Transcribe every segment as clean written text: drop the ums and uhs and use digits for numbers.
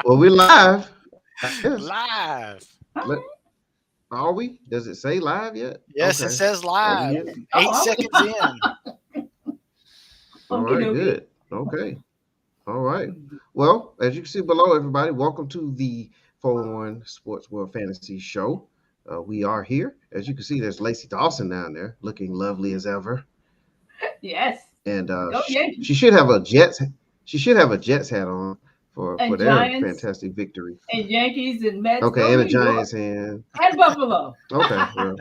Well, we're live. Yes. Live. Let, are we? Does it say live yet? Yes, it Okay. says Are we live. here? 8 seconds in. All Okay, right. okay. Good. Okay. All right. Well, as you can see below, everybody, welcome to the 411 Sports World Fantasy Show. We are here. As you can see, there's Lacey Dawson down there, looking lovely as ever, Yes. and Go she Yankees. should have a Jets. She should have a Jets hat on for And their Giants fantastic victory. and Yankees and Mets. Okay, Go and a New York Giants hand. and Buffalo. Okay, well.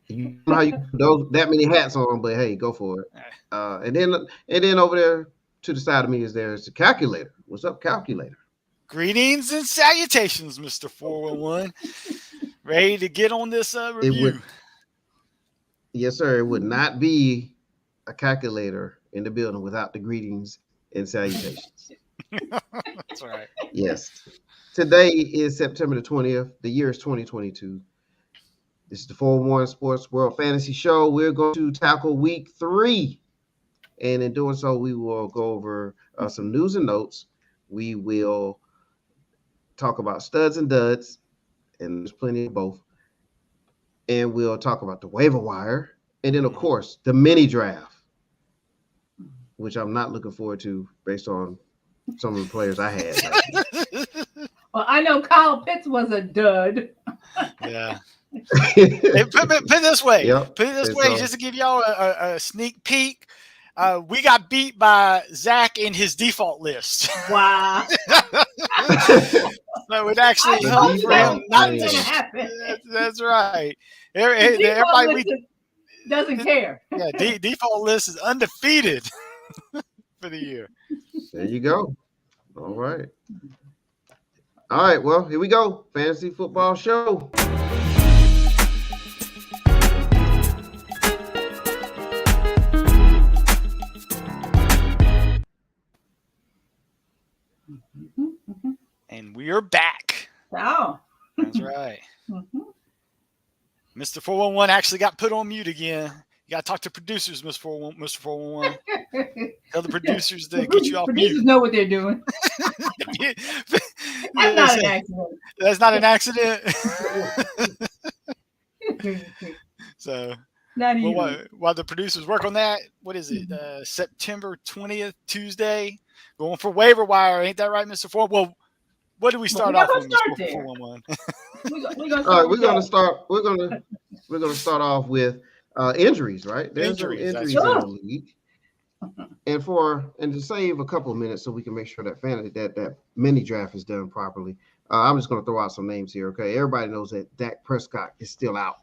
You know how you put those that many hats on, but hey, go for it. And then over there to the side of me is there's the calculator. What's up, calculator? Greetings and salutations, Mr. 411. Ready to get on this It would, review. yes, sir. It would not be a calculator in the building without the greetings and salutations. That's right. Yes. Today is September the 20th. The year is 2022. This is the 411 Sports World Fantasy Show. We're going to tackle week 3. And in doing so, we will go over some news and notes. We will talk about studs and duds, and there's plenty of both. And we'll talk about the waiver wire. And then, of course, the mini draft, which I'm not looking forward to based on some of the players I had. Well, I know Kyle Pitts was a dud. Yeah. Hey, put it this way. Yep. Put it this And way, so- just to give y'all a sneak peek. We got beat by Zach in his default list. Wow. So it actually The helped for him default not list. to. Gonna happen. That's right. Default Everybody, list doesn't care. default list is undefeated for the year. There you go. All right. All right. Well, here we go. Fantasy football show. And we are back. Oh. That's right. Mhm. Mr. 411 actually got put on mute again. You got to talk to producers, Mr. 411. Tell the producers to get you off Producers mute. know what they're doing. That's not an accident. That's not an accident. So, Not even. while the producers work on that, what is it? September 20th, Tuesday, going for waiver wire. Ain't that right, Mr. 4? Well, what do we start off with, Mr. 411? All right, we're gonna start off with injuries, right? There's some Injuries, that's injuries right. in the league, and to save a couple of minutes so we can make sure that that mini draft is done properly. I'm just gonna throw out some names here. Okay, everybody knows that Dak Prescott is still out.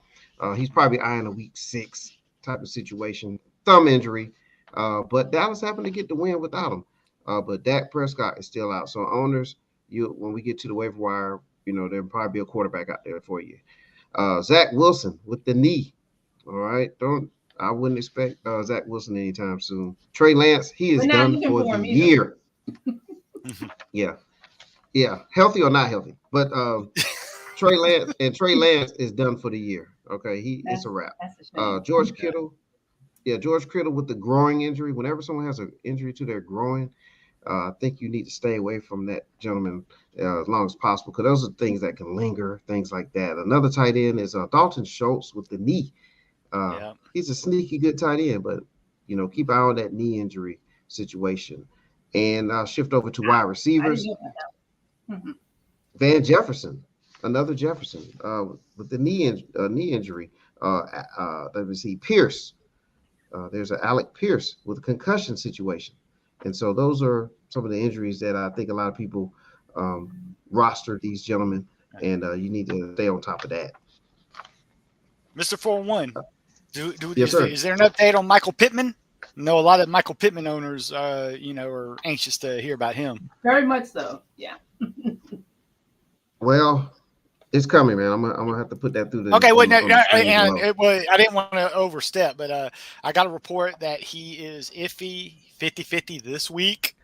He's probably eyeing a week 6 type of situation, thumb injury, but Dallas happened to get the win without him. But Dak Prescott is still out. So owners, when we get to the waiver wire, there'll probably be a quarterback out there for you. Zach Wilson with the knee. All right. I wouldn't expect Zach Wilson anytime soon. Trey Lance, he is We're not done looking for for him the either. year. Yeah. Healthy or not healthy. But Trey Lance is done for the year. Okay. It's a wrap. That's a shame. George Kittle. Yeah, George Kittle with the groin injury. Whenever someone has an injury to their groin, I think you need to stay away from that gentleman as long as possible, because those are things that can linger, things like that. Another tight end is Dalton Schultz with the knee. Yeah. He's a sneaky good tight end, but keep an eye on that knee injury situation. And I'll shift over to wide I receivers. didn't know that. Mhm. Van Jefferson, another Jefferson with the knee injury. Let me see, Pierce. There's an Alec Pierce with a concussion situation. And so those are some of the injuries that I think a lot of people roster these gentlemen, and you need to stay on top of that. Mr. 411, Yes, sir. is there an update on Michael Pittman? I know a lot of Michael Pittman owners, are anxious to hear about him. Very much so. Yeah. Well, it's coming, man. I'm gonna have to put that through the. Okay, well, on the screen below. I didn't want to overstep, but I got a report that he is iffy 50-50 this week.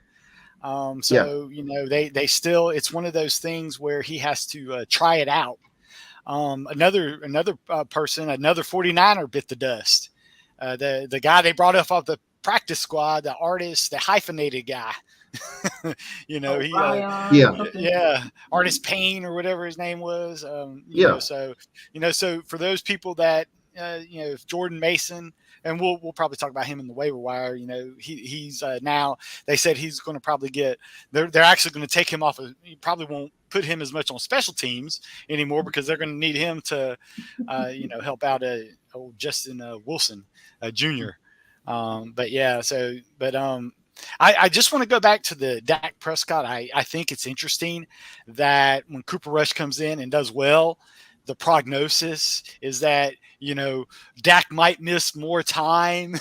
They still, it's one of those things where he has to try it out. Another person, another 49er bit the dust. The guy they brought up off the practice squad, the artist, the hyphenated guy. You know, he Yeah. Artist Payne or whatever his name was. So for those people that if Jordan Mason, and we'll probably talk about him in the waiver wire. He's now they said he's going to probably they're actually going to take him off. He probably won't put him as much on special teams anymore because they're going to need him to help out old Justin Wilson Jr. I just want to go back to the Dak Prescott. I think it's interesting that when Cooper Rush comes in and does well, the prognosis is that, Dak might miss more time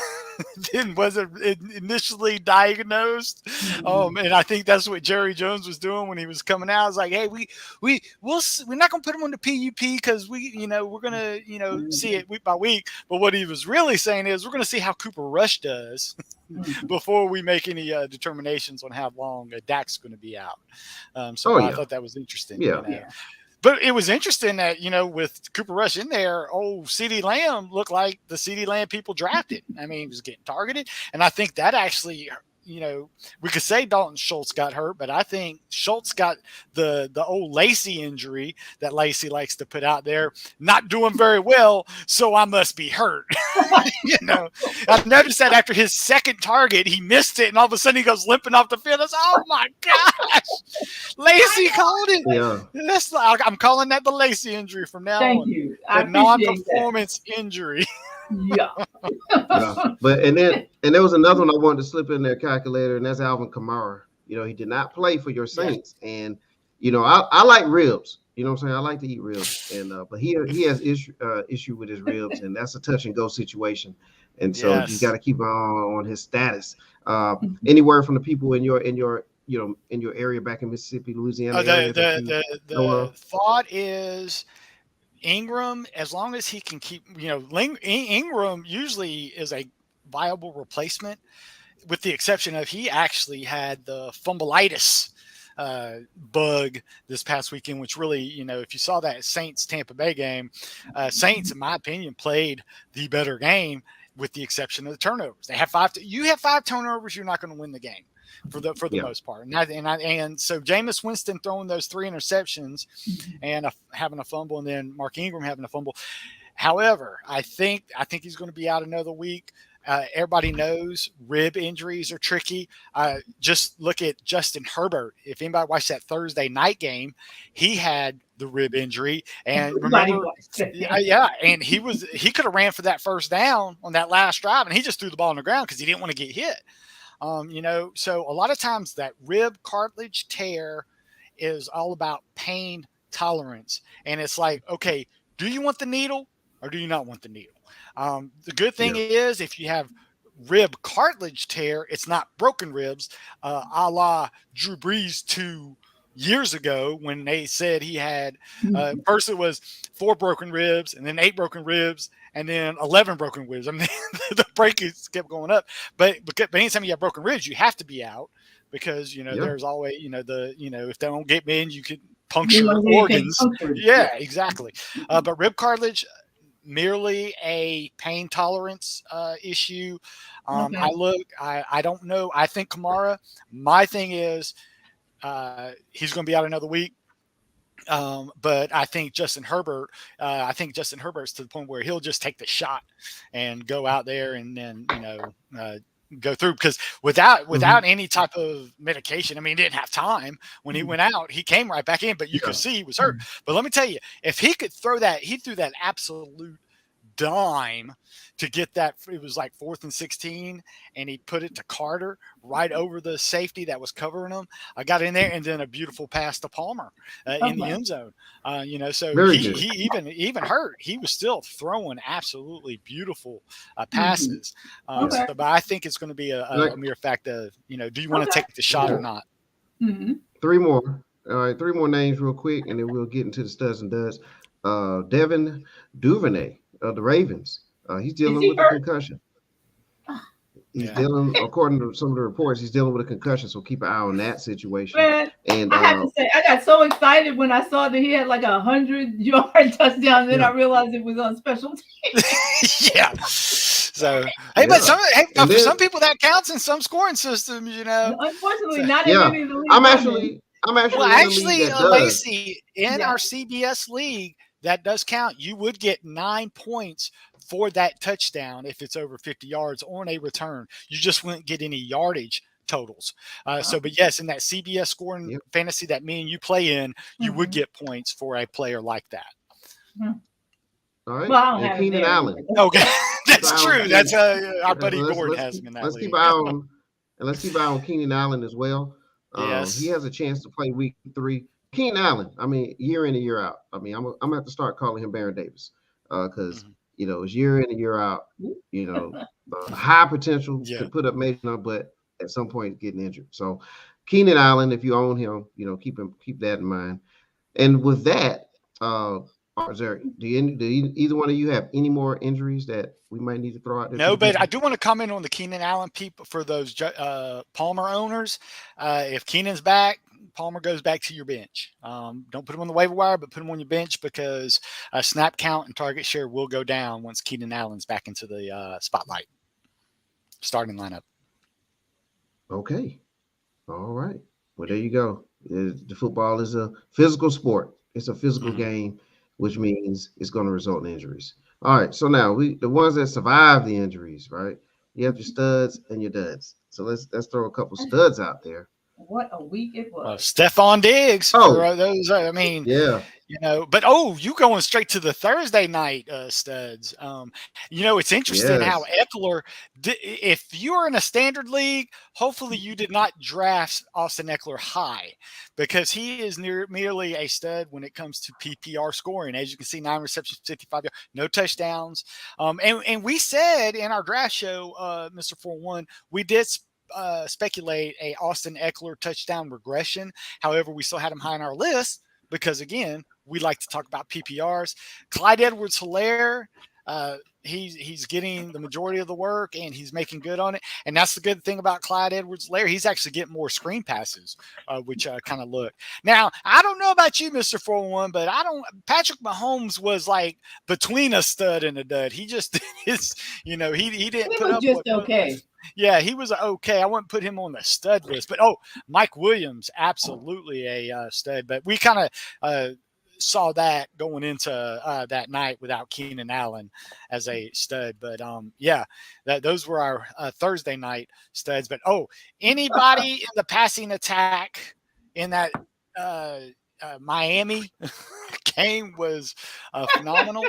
than was initially diagnosed. And I think that's what Jerry Jones was doing when he was coming out. It's like, hey, we're not going to put him on the PUP because we're going to, see it week by week. But what he was really saying is we're going to see how Cooper Rush does before we make any determinations on how long Dak's going to be out. I thought that was interesting. Yeah. But it was interesting that, with Cooper Rush in there, CeeDee Lamb looked like the CeeDee Lamb people drafted. I mean, he was getting targeted. And I think that actually, we could say Dalton Schultz got hurt, but I think Schultz got the old Lacey injury that Lacey likes to put out there, not doing very well, so I must be hurt. I noticed that after his second target, he missed it, and all of a sudden he goes limping off the field. Oh my gosh, Lacey called it. Yeah, I'm calling that the Lacey injury from now on. Thank you. The non-performance injury. Yeah. But and there was another one I wanted to slip in their calculator, and that's Alvin Kamara. He did not play for your Saints, and I like ribs. You know what I'm saying? I like to eat ribs, and but he has issue with his ribs, and that's a touch and go situation. And so you got to keep on his status. Any word from the people in your area back in Mississippi, Louisiana? The thought is Ingram, as long as he can keep, Ingram usually is a viable replacement, with the exception of he actually had the fumbleitis bug this past weekend, which really, if you saw that Saints Tampa Bay game, Saints, in my opinion, played the better game with the exception of the turnovers. They have you have 5 turnovers, you're not going to win the game for the most part. And so Jameis Winston throwing those 3 interceptions and having a fumble, and then Mark Ingram having a fumble. However, I think he's going to be out another week. Everybody knows rib injuries are tricky. Just look at Justin Herbert. If anybody watched that Thursday night game, he had the rib injury, and remember, and he could have ran for that first down on that last drive, and he just threw the ball on the ground because he didn't want to get hit. So a lot of times that rib cartilage tear is all about pain tolerance, and it's like, okay, do you want the needle or do you not want the needle? The good thing is if you have rib cartilage tear, it's not broken ribs, a la Drew Brees 2 years ago when they said he had first it was 4 broken ribs and then 8 broken ribs and then 11 broken ribs. I mean, the breakage kept going up. But anytime you have broken ribs, you have to be out because there's always if they don't get in, you could puncture organs. Yeah, exactly. But rib cartilage, merely a pain tolerance issue. I don't know. I think Kamara, my thing is he's going to be out another week. But I think Justin Herbert's to the point where he'll just take the shot and go out there and then, go through, because without any type of medication, I mean, he didn't have time when he went out, he came right back in, but you could see he was hurt. But let me tell you, if he could throw that, he threw that absolute dime to get that. It was like 4th and 16, and he put it to Carter right over the safety that was covering him. I got in there, and then a beautiful pass to Palmer in the end zone. So he even hurt, he was still throwing absolutely beautiful passes. But I think it's going to be a mere fact of do you want to take the shot or not? 3 more. All right, 3 more names real quick, and then we'll get into the studs and duds. Devin Duvernay of the Ravens. He's dealing with a concussion. He's dealing, according to some of the reports, he's dealing with a concussion. So keep an eye on that situation. Man, and I have to say, I got so excited when I saw that he had like 100-yard touchdown. Then I realized it was on special teams. So hey, but And for then, some people that counts in some scoring systems, you know. Unfortunately, So, not in many of the leagues. I'm actually well, in the league actually, that does. Lacey, in Yeah. our CBS league, that does count. You would get 9 points for that touchdown if it's over 50 yards on a return. You just wouldn't get any yardage totals. So, but yes, in that CBS scoring fantasy that me and you play in, you would get points for a player like that. All right. Well, I don't and have Keenan it there. Allen. Okay, that's true. That's our buddy let's, Gordon let's has keep, him in that let's league. keep eye on and let's keep eye on Keenan Allen as well. Yes, He has a chance to play week 3. Keenan Allen, I mean, year in and year out. I mean, I'm gonna have to start calling him Baron Davis because you know it's year in and year out. You know, high potential, could put up major number, but at some point getting injured. So Keenan Allen, if you own him, you know, keep that in mind. And with that, is there, do either one of you have any more injuries that we might need to throw out there? No, but I do want to comment on the Keenan Allen people for those Palmer owners. If Keenan's back, Palmer goes back to your bench. Don't put him on the waiver wire, but put him on your bench because snap count and target share will go down once Keenan Allen's back into the spotlight. Starting lineup. Okay. All right. Well, there you go. The football is a physical sport. It's a physical game, which means it's going to result in injuries. All right. So now the ones that survive the injuries, right? You have your studs and your duds. So let's throw a couple studs out there. What a week it was. Stephon Diggs. For those, I mean, you know, but you going straight to the Thursday night studs. You know, it's interesting how Eckler, if you're in a standard league, hopefully you did not draft Austin Eckler high because he is merely a stud when it comes to PPR scoring. As you can see, 9 receptions, 55 yards, no touchdowns. And we said in our draft show, Mr. 4-1, we did speculate a Austin Eckler touchdown regression. However, we still had him high on our list because, again, we like to talk about PPRs. Clyde Edwards-Helaire, he's getting the majority of the work and he's making good on it. And that's the good thing about Clyde Edwards-Helaire. He's actually getting more screen passes, which kind of look. Now, I don't know about you, Mr. 401, but Patrick Mahomes was like between a stud and a dud. He just is, you know, he didn't put up just okay. Yeah, he was okay. I wouldn't put him on the stud list, but Mike Williams, absolutely a stud. But we kind of saw that going into that night without Keenan Allen as a stud. But those were our Thursday night studs. But anybody in the passing attack in that Miami game was phenomenal.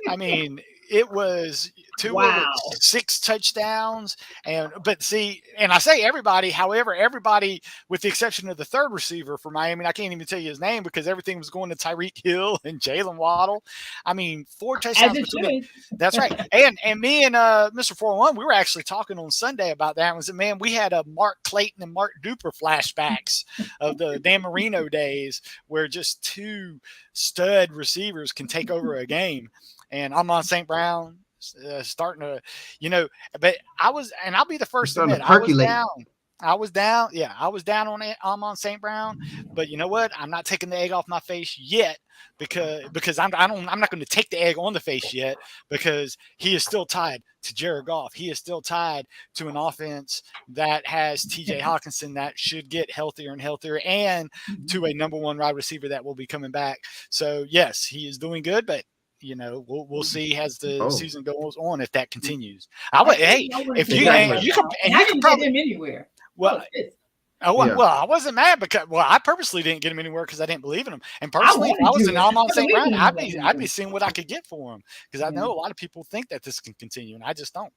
I mean, it was Tua with 6 touchdowns. But I say everybody, however, everybody with the exception of the third receiver for Miami, I can't even tell you his name because everything was going to Tyreek Hill and Jalen Waddle. I mean, 4 touchdowns between them. That's right. And me and Mr. 401, we were actually talking on Sunday about that. We had a Mark Clayton and Mark Duper flashbacks of the Dan Marino days where just 2 stud receivers can take over a game. And Amon St. Brown starting to, you know, but I'll be the first to admit, I was down. Yeah, I was down on Amon St. Brown, but you know what? I'm not taking the egg off my face yet because I'm not going to take the egg on the face yet because he is still tied to Jared Goff. He is still tied to an offense that has TJ Hawkinson that should get healthier and healthier and to a number 1 wide receiver that will be coming back. So yes, he is doing good, but you know, we'll see as the season goes on if that continues. If you can probably get him anywhere. Well, I wasn't mad because I purposely didn't get him anywhere because I didn't believe in him. And personally, if I was an Amon St. Brown, I'd be seeing what I could get for him because I know a lot of people think that this can continue, and I just don't.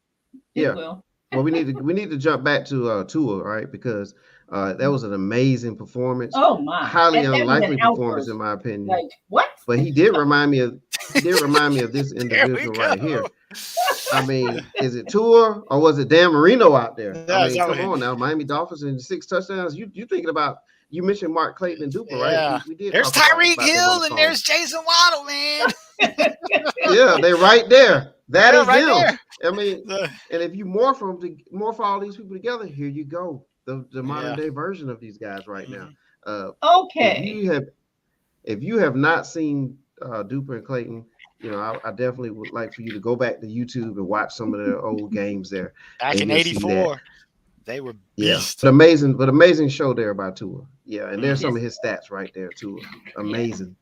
Yeah. Well, we need to jump back to Tua, right? Because that was an amazing performance. Oh my! Highly unlikely performance in my opinion. Like what? But he did remind me of this individual right here. I mean, is it Tua or was it Dan Marino out there? I mean, come on now, Miami Dolphins and 6 touchdowns. You thinking about? You mentioned Mark Clayton and Duper, right? We did. There's Tyreek Hill and there's Jason Waddle, man. Yeah, they're right there. That is right them. There. I mean, and if you morph all these people together, here you go. The modern day version of these guys right now. Okay. If you have not seen Duper and Clayton, I definitely would like for you to go back to YouTube and watch some of the old games there. Back in '84, they were beasts. But amazing show there by Tua. Yeah, and there's some of his stats right there too. Amazing.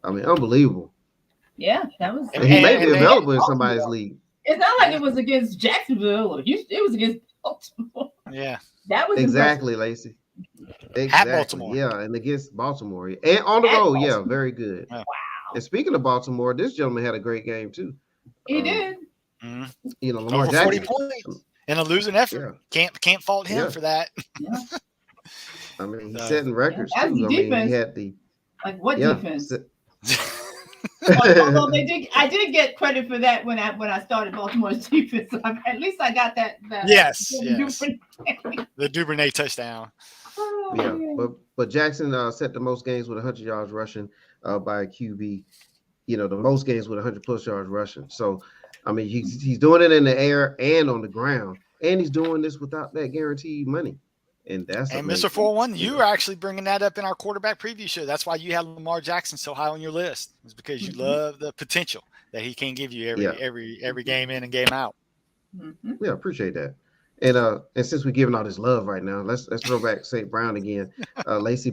I mean, unbelievable. Yeah, that was. And he may be available in somebody's league. It's not like it was against Jacksonville or Houston. It was against Baltimore. Yeah, that was exactly, Lacey. Exactly. At Baltimore. Yeah, and against Baltimore. And on the road, yeah, very good. Wow. And speaking of Baltimore, this gentleman had a great game too. He did. Lamar over Jackson 40 points in a losing effort. Yeah. Can't fault him for that. Yeah. I mean, he's setting records too. I mean, he had what defense? Although I did get credit for that when I started Baltimore's defense. So at least I got that. Yes. The Duvernay touchdown. But Jackson set the most games with 100 yards rushing by a QB. The most games with 100 plus yards rushing. So, I mean, he's doing it in the air and on the ground, and he's doing this without that guaranteed money. And Mr. 4-1, you were actually bringing that up in our quarterback preview show. That's why you had Lamar Jackson so high on your list. It's because you love the potential that he can give you every game in and game out. Yeah, appreciate that. And since we're giving all this love right now, let's throw back St. Brown again. Lacey,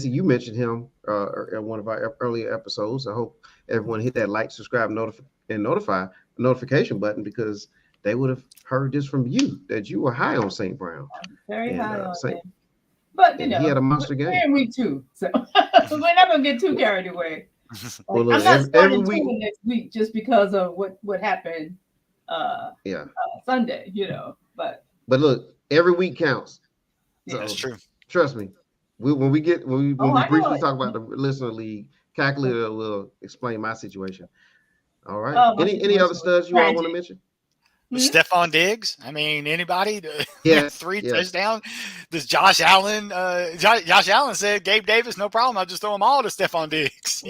you mentioned him in one of our earlier episodes. I hope everyone hit that like, subscribe, notification button, because they would have heard this from you that you were high on St. Brown. Very high on him. But he had a monster game. We're in week 2, so we're not gonna get too carried away. Well, look, I'm not starting next week just because of what happened. Sunday, But look, every week counts. So, that's true. Trust me. When we briefly talk about the listener league, calculator will explain my situation. All right. Any other studs you all want to mention? Stephon Diggs. I mean, anybody? 3 touchdowns. Does Josh Allen? Josh Allen said, "Gabe Davis, no problem. I'll just throw them all to Stephon Diggs."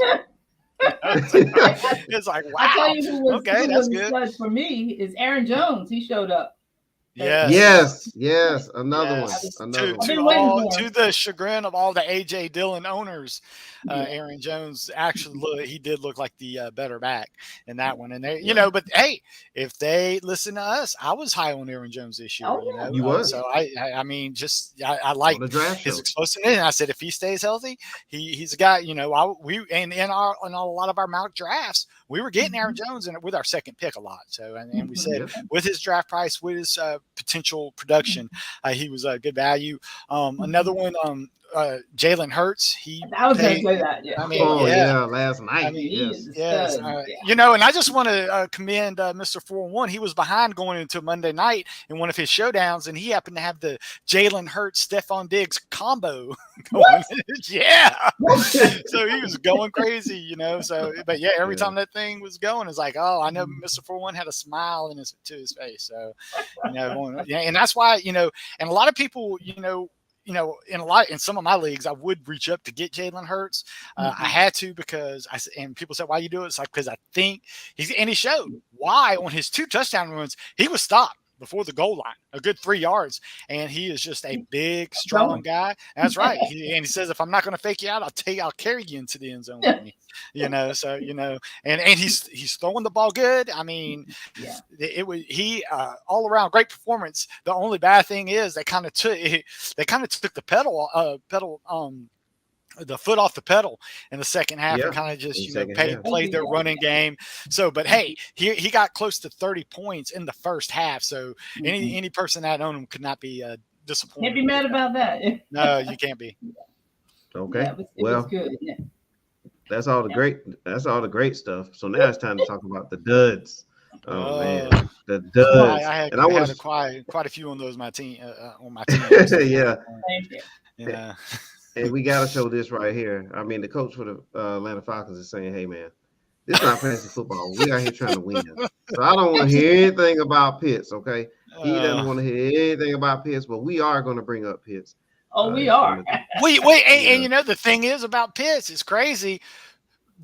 It's like, wow. I tell you who that's good. For me is Aaron Jones. He showed up. Yes. Another one. To the chagrin of all the AJ Dillon owners, Aaron Jones he did look like the better back in that one. And but hey, if they listen to us, I was high on Aaron Jones this year. You was. So I mean, I like his explosiveness. And I said, if he stays healthy, he's a guy. In a lot of our mock drafts, we were getting Aaron Jones with our second pick a lot. So and we said with his draft price, with his potential production, he was a good value. Another one, Jalen Hurts. I was going to say that. Yeah. I mean, last night. I mean, yes. And I just want to commend Mr. 4-1. He was behind going into Monday night in one of his showdowns, and he happened to have the Jalen Hurts, Stephon Diggs combo going. So he was going crazy, So, but every time that thing was going, it's like, oh, I know Mr. 4-1 had a smile to his face. So, and that's why, and a lot of people, in some of my leagues, I would reach up to get Jalen Hurts. I had to because and people said, why you do it? It's like, because I think he showed why on his 2 touchdown runs, he was stopped before the goal line, a good 3 yards. And he is just a big, strong guy. That's right. He says, if I'm not going to fake you out, I'll carry you into the end zone with me. So, and he's throwing the ball good. I mean, he all around great performance. The only bad thing is they kind of took the the foot off the pedal in the second half and kind of just played their running game. So, but hey, he got close to 30 points in the first half. So any person that owned him could not be disappointed. Can't be mad about that. No, you can't be. Okay. It was good. That's all the great stuff. So now it's time to talk about the duds. Oh man, the duds. I had quite a few on those my team. Yeah. Thank you. Yeah. And we got to show this right here. I mean, the coach for the Atlanta Falcons is saying, hey, man, this is not fantasy football. We out here trying to win. So I don't want to hear anything about Pitts, okay? He doesn't want to hear anything about Pitts, but we are going to bring up Pitts. Oh, we are. And the thing is about Pitts, it's crazy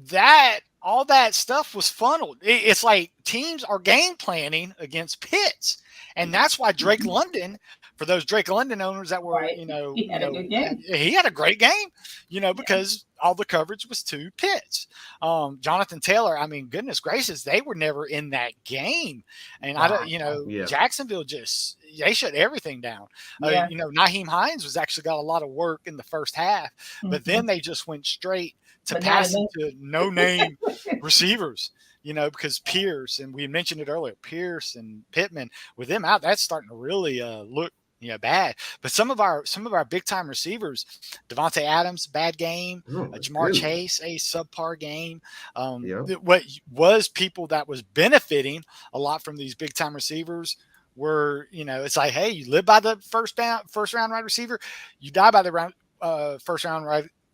that all that stuff was funneled. It's like teams are game planning against Pitts. And that's why Drake London, for those Drake London owners that were, he had a good game. He had a great game, because all the coverage was to Pitts. Jonathan Taylor, I mean, goodness gracious, they were never in that game. And I don't, Jacksonville they shut everything down. Nyheim Hines was actually got a lot of work in the first half, but then they just went straight to passing to no-name receivers. Because Pierce, and we mentioned it earlier, Pierce and Pittman, with them out, that's starting to really look bad. But some of our big time receivers, Devontae Adams, bad game, Jamar Chase, a subpar game. What was people that was benefiting a lot from these big time receivers were, it's like, hey, you live by the first round wide receiver, you die by the first round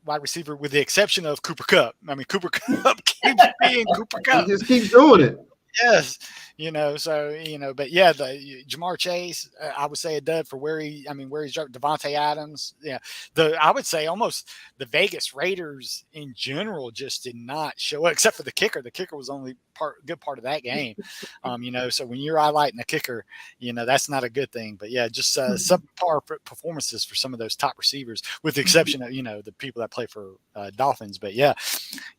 wide receiver, with the exception of Cooper Kupp. I mean, Cooper Kupp keeps being Cooper Kupp. He just keeps doing it. Yes. But yeah, the Jamar Chase, I would say a dud for where he's Devontae Adams. Yeah. I would say almost the Vegas Raiders in general just did not show up, except for the kicker. The kicker was only good part of that game. So when you're highlighting the kicker, that's not a good thing. But yeah, just subpar performances for some of those top receivers, with the exception of, the people that play for Dolphins. But yeah,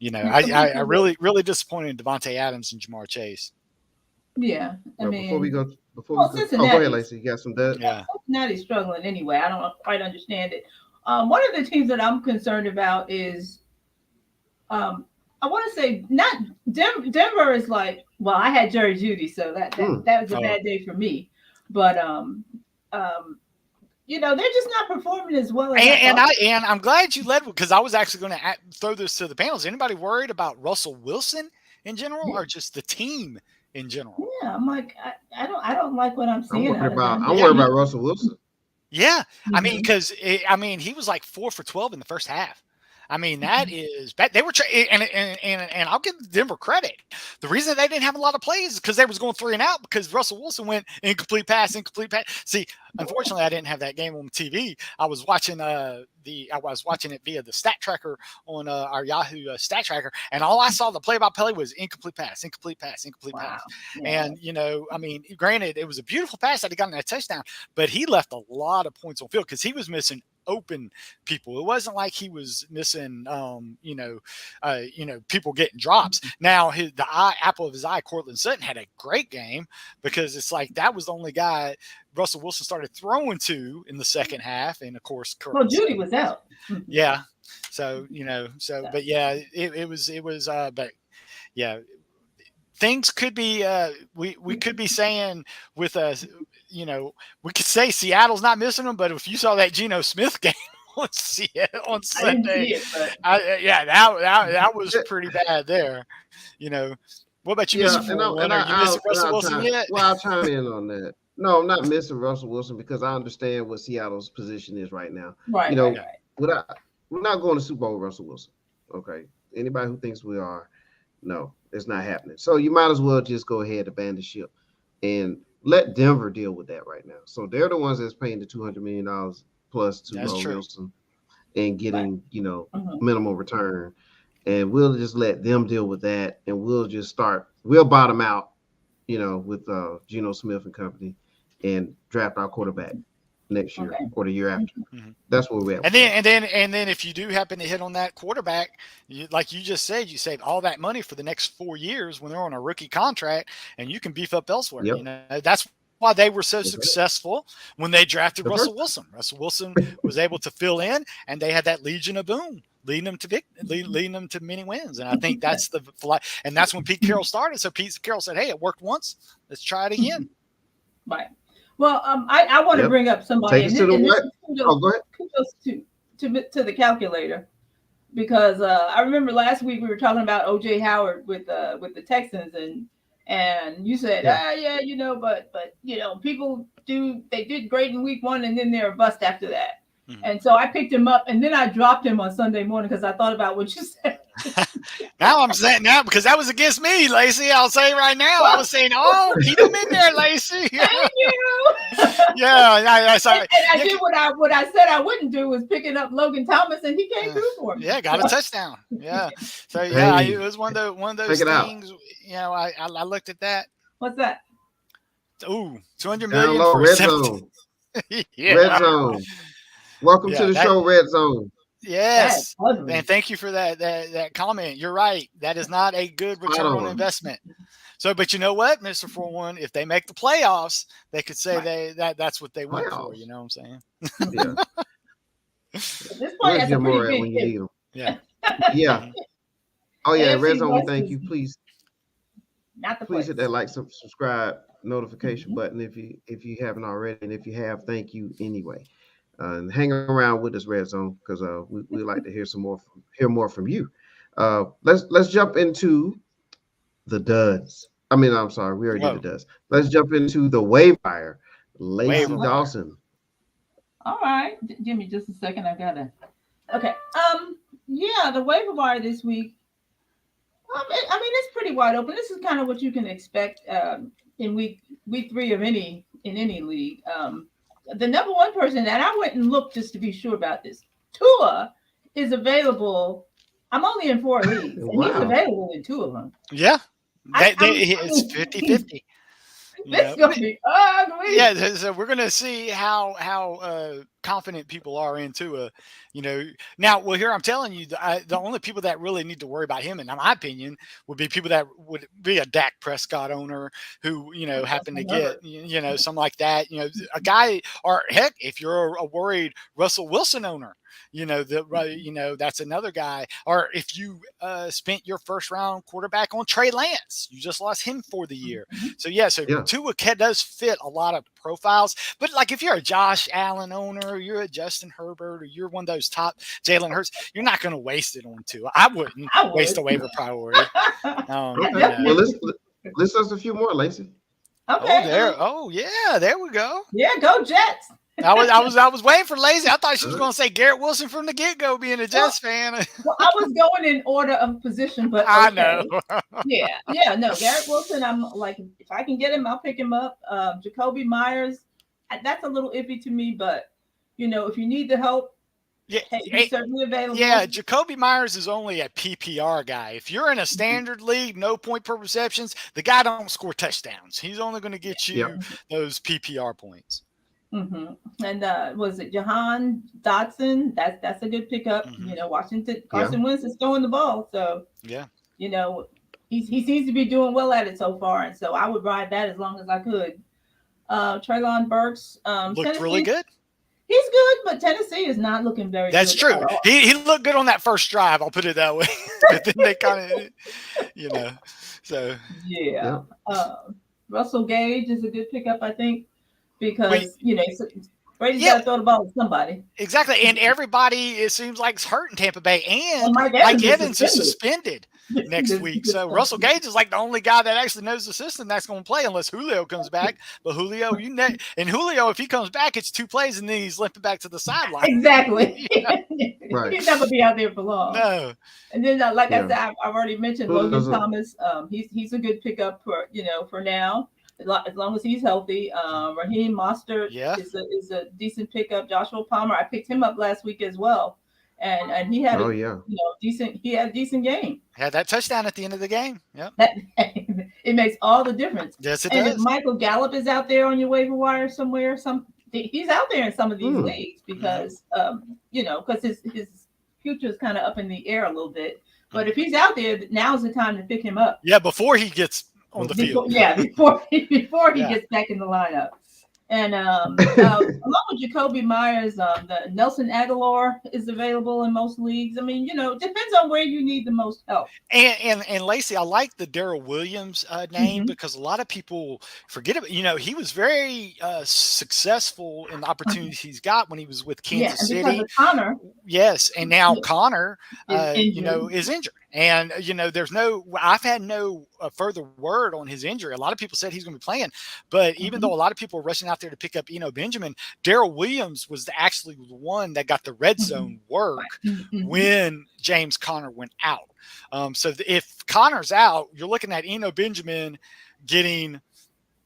I really, really disappointed in Devontae Adams and Jamar Chase. Yeah, before we go, go ahead, Lacey. You got some data? Yeah, Cincinnati's struggling anyway. I don't quite understand it. One of the teams that I'm concerned about is, I want to say not Denver is like, well, I had Jerry Jeudy, so that was a bad day for me. But they're just not performing as well. And I'm glad you led, because I was actually going to throw this to the panel. Is anybody worried about Russell Wilson in general, or just the team in general? Yeah, I'm like, I don't like what I'm seeing. I'm worried about Russell Wilson. Yeah, I mean, because he was like 4 for 12 in the first half. I mean, that is bad. They were and I'll give Denver credit. The reason they didn't have a lot of plays is because they was going 3 and out, because Russell Wilson went incomplete pass. See, unfortunately, I didn't have that game on TV. I was watching it via the stat tracker on our Yahoo stat tracker, and all I saw the play-by-play was incomplete pass. Yeah. And granted, it was a beautiful pass that he got in that touchdown, but he left a lot of points on field because he was missing open people. It wasn't like he was missing, people getting drops. Now the apple of his eye, Cortland Sutton, had a great game, because it's like that was the only guy Russell Wilson started throwing to in the second half, and of course, Jeudy was out. Yeah. So but yeah, it was, but yeah, things could be. We could be saying with we could say Seattle's not missing them, but if you saw that Geno Smith game on Sunday, that was pretty bad there. What about you, Mr. You missing Russell Wilson yet? Well, I'll chime in on that. No, I'm not missing Russell Wilson, because I understand what Seattle's position is right now. Right. We're not going to Super Bowl with Russell Wilson. Okay. Anybody who thinks we are, no, it's not happening. So you might as well just go ahead and abandon ship and let Denver deal with that right now. So they're the ones that's paying the $200 million plus to Wilson and getting, minimal return. And we'll just let them deal with that. And we'll bottom out, with Geno Smith and company, and draft our quarterback next year or the year after. Mm-hmm. That's where we're at. And then if you do happen to hit on that quarterback, like you just said, you save all that money for the next 4 years when they're on a rookie contract, and you can beef up elsewhere. Yep. That's why they were so successful when they drafted Russell Wilson. Russell Wilson was able to fill in, and they had that Legion of Boom leading them to many wins. And I think that's and that's when Pete Carroll started. So Pete Carroll said, "Hey, it worked once. Let's try it again." Right. Well, I want to bring up somebody. Go ahead. Kudos to the calculator, because I remember last week we were talking about O.J. Howard with the Texans, and you said, but people they did great in week 1, and then they're a bust after that. Mm-hmm. And so I picked him up, and then I dropped him on Sunday morning because I thought about what you said. Now I'm saying because that was against me, Lacey. I'll say right now, I was saying, keep him in there, Lacey. Thank you. Yeah, I did what I said I wouldn't do, was picking up Logan Thomas, and he came through for me. Yeah, got a touchdown. Yeah. So it was one of those things. I looked at that. What's that? Ooh, $200 million for Red Zone. Yeah. Red Zone. Welcome to the show, Red Zone. Yes. And thank you for that comment. You're right. That is not a good return on investment. So, but you know what, Mr. 4-1, if they make the playoffs, they could say that's what they went for. You know what I'm saying? Yeah. At this point, that's a pretty big when you need them. Yeah. Yeah. Oh yeah, Red Zone, we thank you. Please hit that like, subscribe, notification button if you haven't already, and if you have, thank you anyway. And hang around with us, Red Zone, because we like to hear more from you. Let's jump into the duds. I mean, I'm sorry, we already did the duds. Let's jump into the waiver wire. Lacey Dawson. All right, give me just a second. I gotta. Okay. Yeah, the waiver wire this week. I mean, it's pretty wide open. This is kind of what you can expect in week 3 of any league. The number one person that I went and looked just to be sure about this, Tua, is available. I'm only in 4 leagues, and he's available in 2 of them. Yeah, it's 50-50. This is gonna be ugly. Yeah, so we're gonna see how confident people are into now. Well, here I'm telling you, the only people that really need to worry about him, in my opinion, would be people that would be a Dak Prescott owner who happen to get something like that. A guy, or heck, if you're a worried Russell Wilson owner. That's another guy. Or if you spent your first round quarterback on Trey Lance, you just lost him for the year. So Tua does fit a lot of profiles. But like if you're a Josh Allen owner, or you're a Justin Herbert, or you're one of those top Jalen Hurts, you're not going to waste it on Tua. I wouldn't waste a waiver priority. Well, let's us a few more, Lacey. Okay. There we go. Yeah, go Jets. I was waiting for Lazy. I thought she was going to say Garrett Wilson from the get-go, being a Jets fan. Well, I was going in order of position, but okay. I know. No, Garrett Wilson. I'm like, if I can get him, I'll pick him up. Jacoby Myers, that's a little iffy to me, but if you need the help, he's certainly available. Yeah, Jacoby Myers is only a PPR guy. If you're in a standard league, no point per receptions, the guy don't score touchdowns. He's only going to get you those PPR points. And was it Jahan Dotson? That's a good pickup. Washington Carson Wentz is throwing the ball, so he seems to be doing well at it so far, and so I would ride that as long as I could. Treylon Burks looked Tennessee, really good. He's good, but Tennessee is not looking very. That's good. True. He looked good on that first drive. I'll put it that way. But then they kind of, so yeah. Russell Gage is a good pickup, I think. Because Brady's got to throw the ball to somebody. Exactly, and everybody it seems like is hurt in Tampa Bay, and Mike Evans is suspended next week. So Russell Gage is like the only guy that actually knows the system that's going to play unless Julio comes back. But Julio, and Julio, if he comes back, it's 2 plays and then he's limping back to the sideline. Exactly. Right. He's not going to be out there for long. No. And then, I said, I've already mentioned Logan Thomas. He's a good pickup for now. As long as he's healthy, Raheem Mostert is a decent pickup. Joshua Palmer, I picked him up last week as well, and he had a decent game. Had that touchdown at the end of the game. Yep. It makes all the difference. Yes, it does. If Michael Gallup is out there on your waiver wire somewhere, he's out there in some of these leagues because because his future is kind of up in the air a little bit. But if he's out there, now's the time to pick him up. Yeah, before he gets on the field. Before he gets back in the lineup. And along with Jacoby Myers, the Nelson Aguilar is available in most leagues. I mean, it depends on where you need the most help. And Lacey, I like the Darrell Williams name because a lot of people forget it. He was very successful in the opportunities he's got when he was with Kansas City. Of Connor. Yes, and now Connor, is injured. And I've had no further word on his injury. A lot of people said he's going to be playing, but even though a lot of people were rushing out there to pick up Benjamin, Darrell Williams was actually the one that got the red zone work when James Conner went out. So if Conner's out, you're looking at Benjamin getting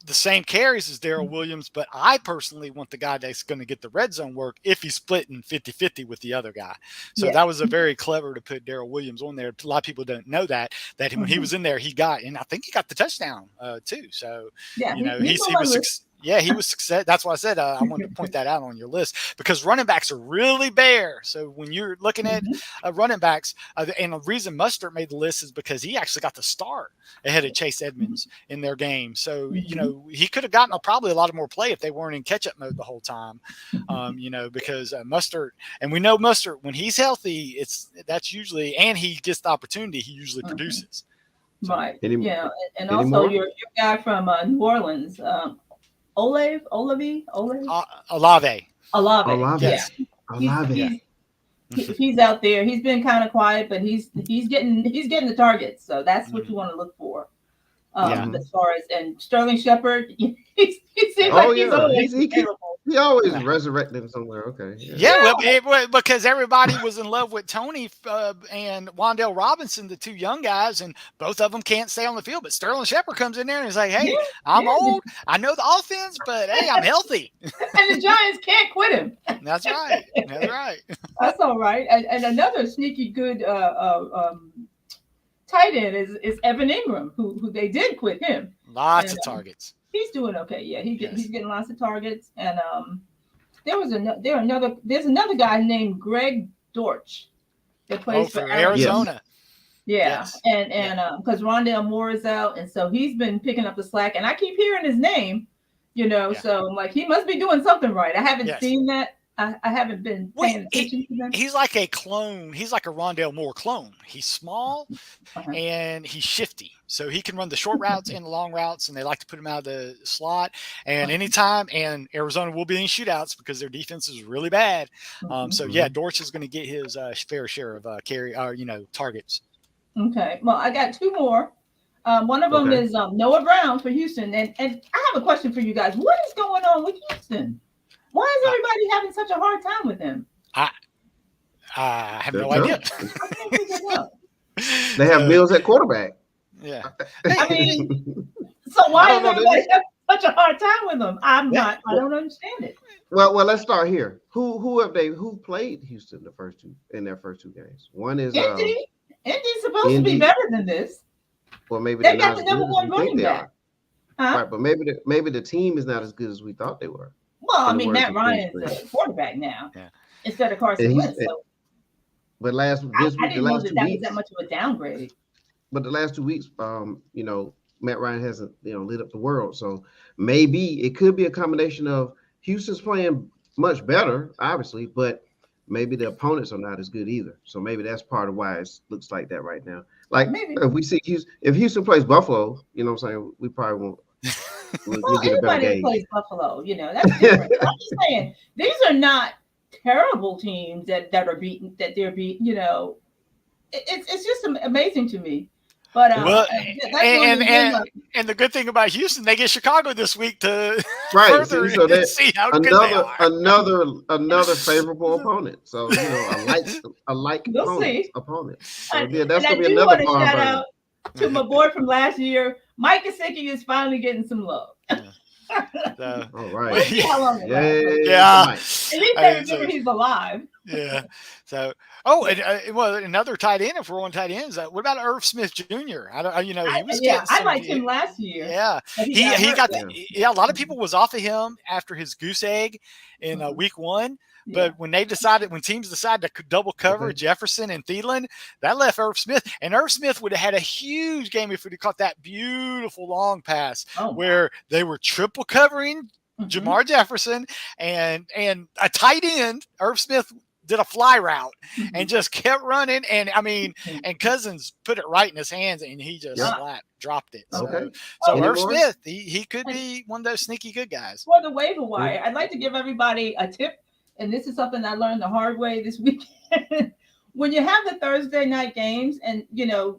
the same carries as Darrell Williams, but I personally want the guy that's going to get the red zone work if he's splitting 50-50 with the other guy. So that was a very clever to put Darrell Williams on there. A lot of people don't know that when he was in there, and I think he got the touchdown too. So, he was Yeah, he was success. That's why I said I wanted to point that out on your list because running backs are really bare. So when you're looking at running backs, and the reason Mustard made the list is because he actually got the start ahead of Chase Edmonds in their game. So he could have gotten probably a lot of more play if they weren't in catch-up mode the whole time. Because Mustard, and we know Mustard when he's healthy, that's usually, and he gets the opportunity, he usually produces. So, right. And also your guy from New Orleans, Olave. Yes. He's out there. He's been kind of quiet, but he's getting the targets. So that's what you want to look for. As far as, and Sterling Shepard, he seems like he's always available. He always resurrecting somewhere. Okay. Well, because everybody was in love with Tony and Wan'Dale Robinson, the two young guys, and both of them can't stay on the field. But Sterling Shepard comes in there and he's like, "Hey, I'm old. I know the offense, but hey, I'm healthy." And the Giants can't quit him. That's right. That's right. That's all right. And another sneaky good tight end is Evan Ingram, who they did quit him. Lots of targets. He's doing okay. Yeah, he's getting lots of targets. And there's another guy named Greg Dortch that plays for Arizona. Yes. And because Rondale Moore is out, and so he's been picking up the slack. And I keep hearing his name, so I'm like, he must be doing something right. I haven't seen that. I haven't been paying attention to them. He's like a clone. He's like a Rondale Moore clone. He's small and he's shifty. So he can run the short routes and the long routes, and they like to put him out of the slot. And anytime, and Arizona will be in shootouts because their defense is really bad. Dortch is going to get his fair share of targets. Okay. Well, I got two more. One of them is Noah Brown for Houston. And I have a question for you guys. What is going on with Houston? Why is everybody having such a hard time with him? I have no idea. They have Mills at quarterback. Yeah. I mean, so why is everybody having such a hard time with him? I don't understand it. Well, let's start here. Who played Houston in their first two games? One is Indy. Indy's supposed to be better than this. Well, maybe they got the number one running back. Right, but maybe the team is not as good as we thought they were. Well, I mean, Matt Ryan's a quarterback now instead of Carson Wentz. But I didn't know that was that much of a downgrade. But the last 2 weeks, Matt Ryan hasn't, lit up the world. So maybe it could be a combination of Houston's playing much better, obviously, but maybe the opponents are not as good either. So maybe that's part of why it looks like that right now. Like if we see if Houston plays Buffalo, you know what I'm saying, we probably won't. We'll get a better game. Plays Buffalo, that's different. I'm just saying these are not terrible teams that they're beating. It's just amazing to me. But and the good thing about Houston, they get Chicago this week to further see how good they are. Another favorable opponent. So a like opponent. So that's gonna be another shout out to my boy from last year. Mike Gesicki is finally getting some love. All right. How long At least they remember he's alive. Yeah. So, another tight end. If we're on tight ends, what about Irv Smith Jr.? He was. I liked him last year. Yeah. He got. A lot of people was off of him after his goose egg in week one. But when teams decided to double cover Jefferson and Thielen, that left Irv Smith. And Irv Smith would have had a huge game if he'd caught that beautiful long pass where they were triple covering Jamar Jefferson and a tight end. Irv Smith did a fly route and just kept running. And and Cousins put it right in his hands and he just dropped it. So Irv Smith, he could be one of those sneaky good guys. For the waiver wire, I'd like to give everybody a tip. And this is something I learned the hard way this weekend. When you have the Thursday night games, and it's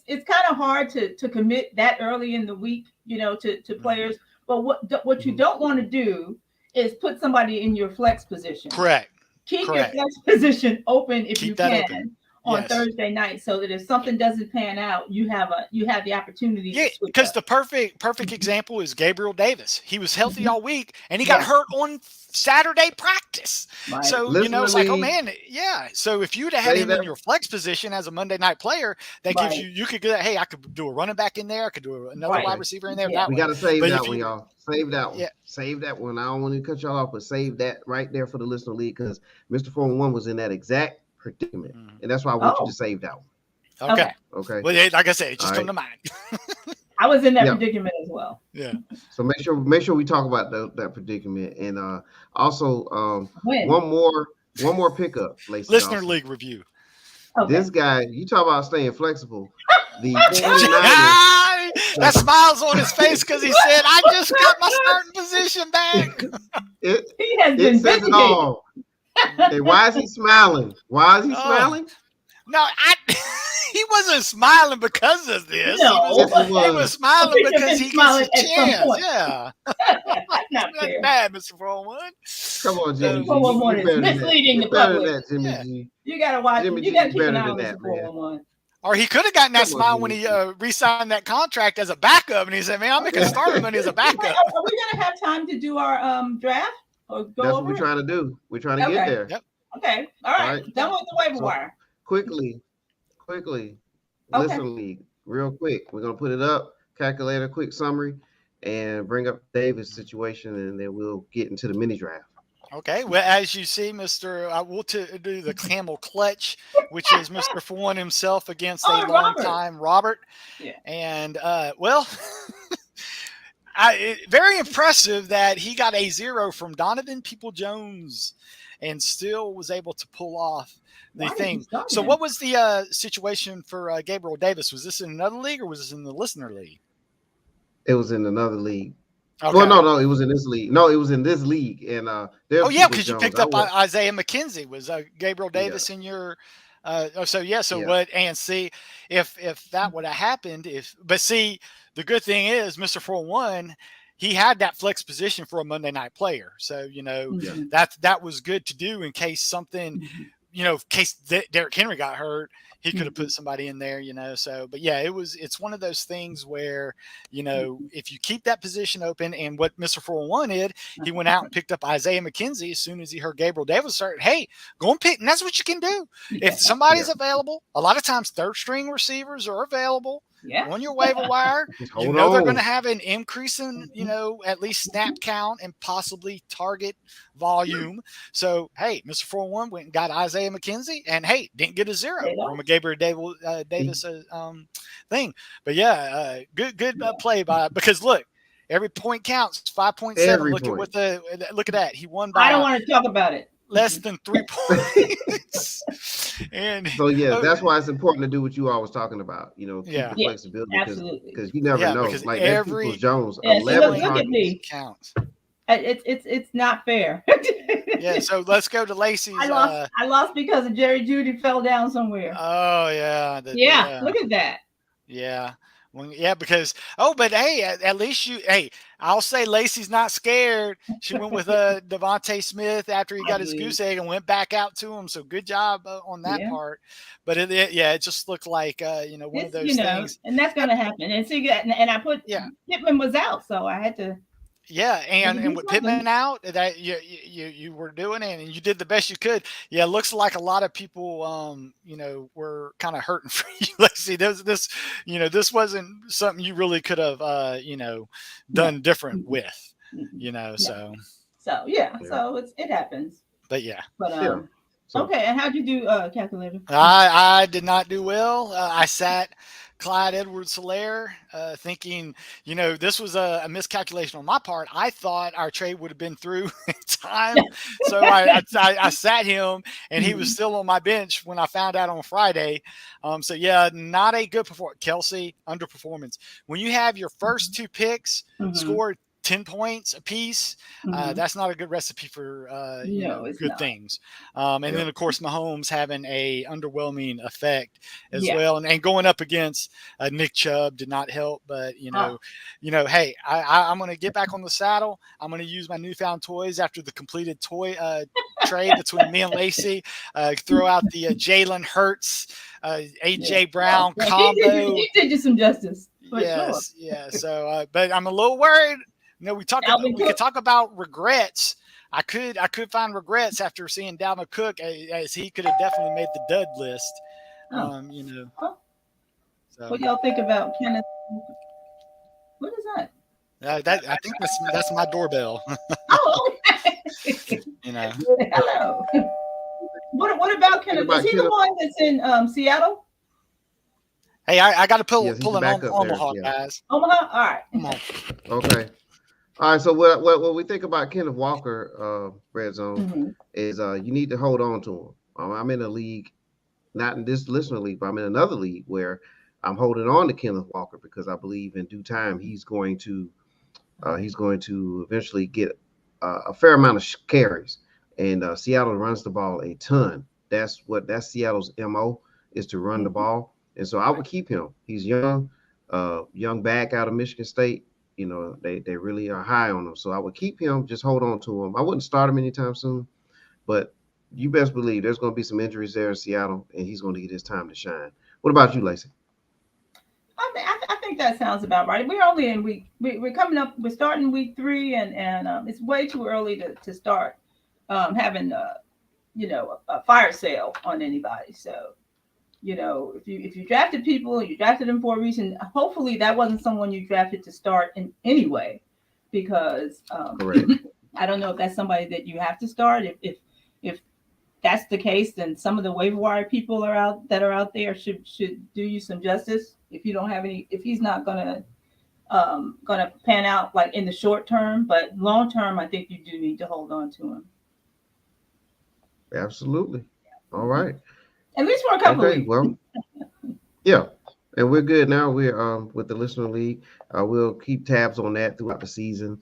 kind of hard to commit that early in the week, to players. But what you don't want to do is put somebody in your flex position. Correct. Keep your flex position open if you can. on Thursday night, so that if something doesn't pan out, you have the opportunity to switch because up. the perfect example is Gabriel Davis. He was healthy all week, and he got hurt on Saturday practice. Right. So, it's like, oh, man, yeah. So if you'd have had him in your flex position as a Monday night player, that gives you could get, hey, I could do a running back in there. I could do another wide receiver in there. Yeah. We got to save that one, y'all. Save that one. Yeah. Save that one. I don't want to cut y'all off, but save that right there for the listener league, because Mr. 4-1 was in that exact predicament, and that's why I want you to save that one. Okay. Well, like I said, it just come to mind. I was in that predicament as well. Yeah. So make sure we talk about that predicament, and also one more pickup. Lacey listener Dawson. league review. Okay. This guy, you talk about staying flexible. The 49ers, that smile's on his face because he said, "I just got my starting position back." He has been says it all. Hey, why is he smiling? No, he wasn't smiling because of this. No, he was smiling because he gets a chance. Yeah. Not fair. Bad, Mr. 401. Come on, Jimmy. 411 is misleading the public. Jimmy G. You gotta watch. You gotta keep an eye on Mr. 411. Or he could have gotten that smile when he re-signed that contract as a backup, and he said, "Man, I'm making starting money as a backup." Are we gonna have time to do our draft or go? That's what we're trying to do. We're trying to get there. Yep. Okay. All right. Done with the waiver wire. Quickly. Listen, league, real quick. We're gonna put it up. Calculate a quick summary, and bring up Davis' situation, and then we'll get into the mini draft. Okay. Well, as you see, I will do the camel clutch, which is Mr. 4-1 himself against a long-time Robert. Yeah. And very impressive that he got a 0 from Donovan People-Jones and still was able to pull off the thing. So what was the situation for Gabriel Davis? Was this in another league or was this in the listener league? It was in another league. Okay. Well, no, it was in this league. No, it was in this league. And because you picked up Isaiah McKenzie. Was Gabriel Davis in your what? And see, if that would have happened, but see, the good thing is Mr. 4-1, he had that flex position for a Monday night player. So, that was good to do in case something, in case Derrick Henry got hurt, he could have put somebody in there, So, but yeah, it's one of those things where, if you keep that position open, and what Mr. 401 did, he went out and picked up Isaiah McKenzie as soon as he heard Gabriel Davis start. Hey, go and pick, and that's what you can do. If somebody's available, a lot of times third string receivers are available. On your waiver wire, they're going to have an increase in, at least snap count and possibly target volume. So, hey, Mr. 401 went and got Isaiah McKenzie, and hey, didn't get a 0 from a Gabriel Davis thing. But yeah, good play because look, every point counts. 5.7. Look at that. He won by. I don't want to talk about it. Less than 3 points. And so that's why it's important to do what you always talking about. Keep the flexibility, because you never know. Like every Jones, 11 counts. It's not fair. So let's go to Lacey's. I lost because of Jerry Jeudy fell down somewhere. Oh yeah. Look at that. Yeah. Because but hey, at least I'll say Lacey's not scared. She went with Devontae Smith after he got his goose egg and went back out to him. So good job on that part. But it just looked like one of those things. And that's gonna happen. And see, and I put Pittman was out, so I had to. Yeah, and with Pittman out, that you were doing it, and you did the best you could. Yeah, it looks like a lot of people, were kind of hurting for you. Let's see, this wasn't something you really could have, done different with, So it happens. But yeah. But okay, and how'd you do, calculator? I did not do well. I sat Clyde Edwards-Helaire, thinking, this was a miscalculation on my part. I thought our trade would have been through in time. So I sat him, and he was still on my bench when I found out on Friday. Not a good performance. Kelsey, underperformance. When you have your first 2 picks scored 10 points a piece, that's not a good recipe for good things. And then of course Mahomes having a underwhelming effect as well, and going up against Nick Chubb did not help. But hey, I'm going to get back on the saddle. I'm going to use my newfound toys after the completed toy trade between me and Lacey. Throw out the Jalen Hurts, AJ Brown combo. He did you some justice. Yes, sure. yeah. So, but I'm a little worried. We could talk about regrets. I could find regrets after seeing Dalvin Cook, as he could have definitely made the dud list. So. What y'all think about Kenneth? What is that? I think that's my doorbell. Oh, okay. Hello. What about Kenneth? Is he the one that's in Seattle? Hey, I got to pull an Omaha, guys. Omaha? All right. Come on. Okay. All right. So what we think about Kenneth Walker, Red Zone, is you need to hold on to him. I'm in a league, not in this listener league, but I'm in another league where I'm holding on to Kenneth Walker because I believe in due time he's going to eventually get a fair amount of carries. And Seattle runs the ball a ton. That's Seattle's MO, is to run the ball. And so I would keep him. He's young back out of Michigan State. They really are high on him. So I would keep him, just hold on to him. I wouldn't start him anytime soon, but you best believe there's going to be some injuries there in Seattle, and he's going to get his time to shine. What about you, Lacey? I think that sounds about right. We're only in we're coming up. We're starting week 3, and it's way too early to start having a fire sale on anybody. So, if you drafted people, you drafted them for a reason. Hopefully, that wasn't someone you drafted to start in anyway, because I don't know if that's somebody that you have to start. If that's the case, then some of the waiver wire people out there should do you some justice. If you don't have any, if he's not gonna pan out like in the short term, but long term, I think you do need to hold on to him. Absolutely. All right. At least for a couple of weeks. Well, yeah, and we're good now. We're with the listener league. We'll keep tabs on that throughout the season,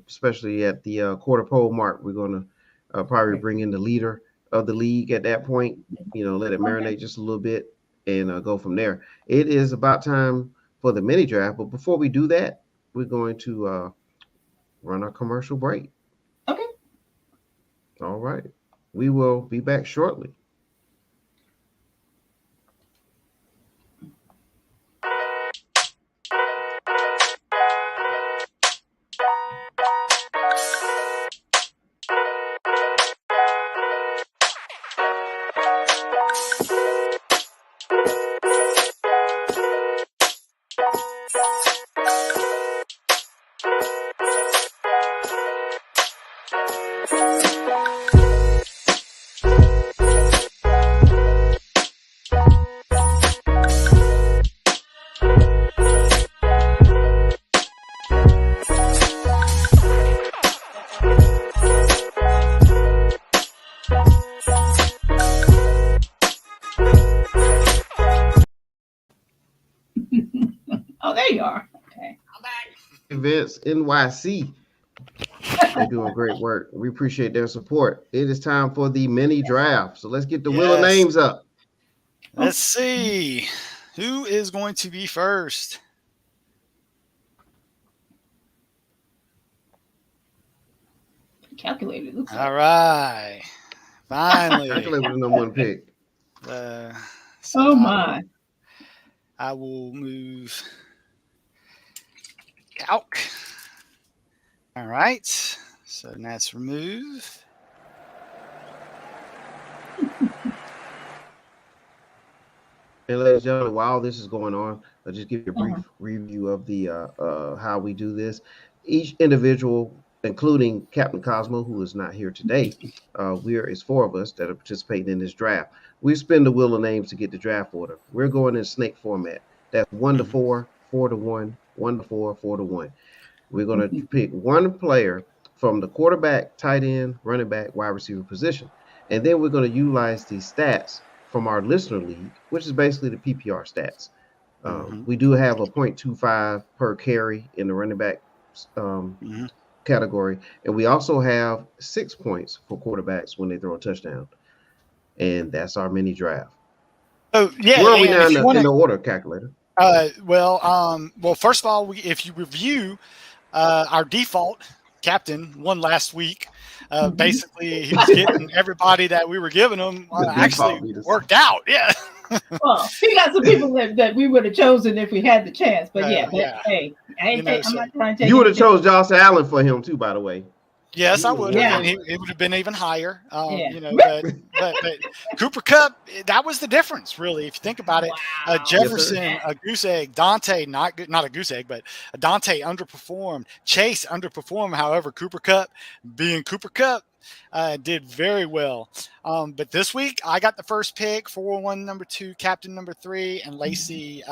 especially at the quarter pole mark. We're gonna probably bring in the leader of the league at that point. Let it marinate just a little bit and go from there. It is about time for the mini draft, but before we do that, we're going to run our commercial break. Okay. All right. We will be back shortly. Oh, there you are. Okay. I'm back. Events NYC. They're doing great work. We appreciate their support. It is time for the mini draft. So let's get the wheel of names up. Let's see. Who is going to be first? Calculated. All right. Finally. Calculated with the number 1 pick. So my. I will move calc. All right. So that's remove. And ladies and gentlemen, while this is going on, I'll just give you a brief review of the how we do this. Each individual, including Captain Cosmo, who is not here today, it's 4 of us that are participating in this draft. We spin the wheel of names to get the draft order. We're going in snake format. That's 1 to 4, 4 to 1, 1 to 4, 4 to 1. We're going to pick one player from the quarterback, tight end, running back, wide receiver position. And then we're going to utilize these stats from our listener league, which is basically the PPR stats. We do have a 0.25 per carry in the running back category. And we also have 6 points for quarterbacks when they throw a touchdown. And that's our mini draft. Oh, yeah. Where are we now in the order calculator? Well, first of all, if you review our default captain won last week. Basically, he was getting everybody that we were giving him actually worked out. Yeah. Well, he got some people that we would have chosen if we had the chance. But hey, I'm not trying to take. You would have chose Josh Allen for him too, by the way. Yes, I would have. Yeah. And it would have been even higher. But Cooper Kupp, that was the difference, really, if you think about it. Wow. Jefferson, a goose egg. Dante, not a goose egg, but Dante underperformed. Chase underperformed. However, Cooper Kupp, being Cooper Kupp, did very well. But this week, I got the first pick, 4-1, number 2, captain number 3, and Lacey